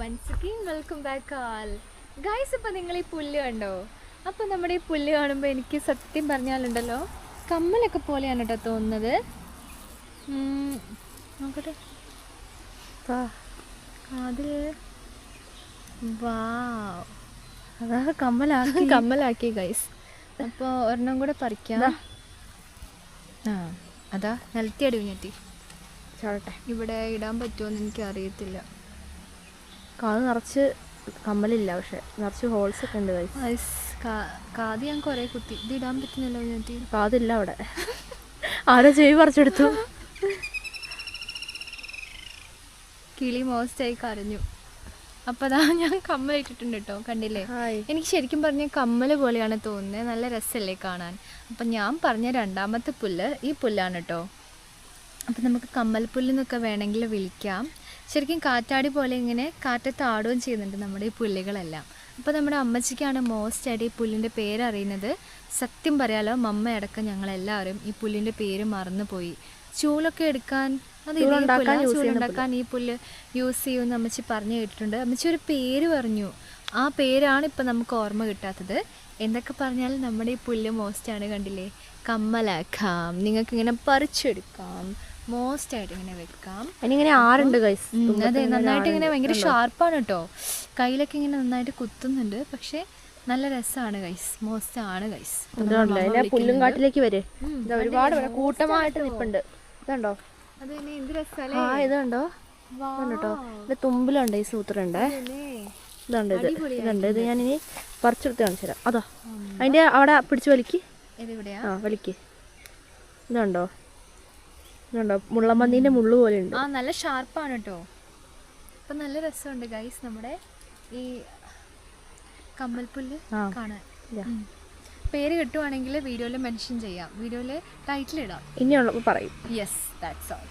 Once again welcome back all guys. ഇപ്പം നിങ്ങൾ ഈ പുല്ല് കണ്ടോ? അപ്പോൾ നമ്മുടെ ഈ പുല്ല് കാണുമ്പോൾ എനിക്ക് സത്യം പറഞ്ഞാലുണ്ടല്ലോ കമ്മലൊക്കെ പോലെയാണ് കേട്ടോ തോന്നുന്നത്. നോക്കട്ടെ, അതിൽ വാ അതാ കമ്മലാക്കി ഗൈസ്. അപ്പോൾ ഒരെണ്ണം കൂടെ പറിക്കാം. അതാ നിലത്തി അടിഞ്ഞെത്തി ചോട്ടെ. ഇവിടെ ഇടാൻ പറ്റുമോയെന്ന് എനിക്ക് അറിയത്തില്ല. കാത് നിറച്ച് കമ്മലില്ല, പക്ഷെ നിറച്ച് ഹോൾസ് ഒക്കെ ഉണ്ട് ഗൈസ്. കാത് ഞാൻ കുറേ കുത്തി, ഇത് ഇടാൻ പറ്റുന്നില്ല ഞെട്ടി. കാതില്ല അവിടെ. ആരോ ചെവി പറിച്ചെടുത്തു. കിളി മോസ്റ്റായി കരഞ്ഞു. അപ്പോൾ അതാ ഞാൻ കമ്മൽ ഇട്ടിട്ടുണ്ട് കേട്ടോ, കണ്ടില്ലേ? എനിക്ക് ശരിക്കും പറഞ്ഞാൽ കമ്മൽ പോലെയാണ് തോന്നുന്നത്. നല്ല രസമല്ലേ കാണാൻ. അപ്പം ഞാൻ പറഞ്ഞ രണ്ടാമത്തെ പുല്ല് ഈ പുല്ലാണ് കേട്ടോ. അപ്പം നമുക്ക് കമ്മൽ പുല്ലെന്നൊക്കെ വേണമെങ്കിൽ വിളിക്കാം. ശരിക്കും കാറ്റാടി പോലെ ഇങ്ങനെ കാറ്റത്ത് ആടുകയും ചെയ്യുന്നുണ്ട് നമ്മുടെ ഈ പുല്ലുകളെല്ലാം. അപ്പോൾ നമ്മുടെ അമ്മച്ചിക്കാണ് മോസ്റ്റായിട്ട് ഈ പുല്ലിൻ്റെ പേരറിയുന്നത്. സത്യം പറയാലോ, മമ്മ അടക്കം ഞങ്ങളെല്ലാവരും ഈ പുല്ലിൻ്റെ പേര് മറന്നുപോയി. ചൂലൊക്കെ എടുക്കാൻ, അത് ചൂലുണ്ടാക്കാൻ ഈ പുല്ല് യൂസ് ചെയ്യുമെന്ന് അമ്മച്ചി പറഞ്ഞു കേട്ടിട്ടുണ്ട്. അമ്മച്ചി ഒരു പേര് പറഞ്ഞു, ആ പേരാണ് ഇപ്പം നമുക്ക് ഓർമ്മ കിട്ടാത്തത്. എന്തൊക്കെ പറഞ്ഞാലും നമ്മുടെ ഈ പുല്ല് മോസ്റ്റാണ്. കണ്ടില്ലേ? കമ്മലാക്കാം, നിങ്ങൾക്കിങ്ങനെ പറിച്ചെടുക്കാം, മോസ്റ്റായിട്ട് ഇങ്ങനെ വെക്കാം. അതിനിങ്ങനെ ആറുണ്ട് ഗൈസ്. അതെ, നന്നായിട്ട് ഇങ്ങനെ ഭയങ്കര ഷാർപ്പാണ് കേട്ടോ. കയ്യിലൊക്കെ ഇങ്ങനെ നന്നായിട്ട് കുത്തുന്നുണ്ട്. പക്ഷേ നല്ല രസമാണ് ഗൈസ്, മോസ്റ്റാണ് ഗൈസ്. പുല്ലും കാട്ടിലേക്ക് വരെ ഒരുപാട് കൂട്ടമായിട്ട് നിൽപ്പുണ്ട്. ഇതുണ്ടോ? അത് തന്നെ എന്ത് രസമല്ലേ. ആ ഇത് കണ്ടോ കേട്ടോ, ഇത് തുമ്പിലുണ്ട്, ഈ സൂത്രണ്ട്. ഇതുണ്ട്, ഇത് ഞാനിനി പറിച്ചെടുത്ത് കാണിച്ചു തരാം. അതാ അതിൻ്റെ അവിടെ പിടിച്ച് വലിക്ക്. ആ വലിക്ക്. ഇതുണ്ടോ? ഇതുണ്ടോ? മുള്ളമ്പന്നീൻ്റെ മുള്ളു പോലെ ഉണ്ട്. ആ നല്ല ഷാർപ്പാണ് കേട്ടോ. അപ്പം നല്ല രസമുണ്ട് ഗൈസ് നമ്മുടെ ഈ കമ്മൽപ്പുല്ല് കാണാൻ. പേര് കിട്ടുവാണെങ്കിൽ വീഡിയോയിൽ മെൻഷൻ ചെയ്യാം, വീഡിയോയിൽ ടൈറ്റിൽ ഇടാം. ഇനിയുള്ളപ്പോൾ പറയും. Yes, that's all.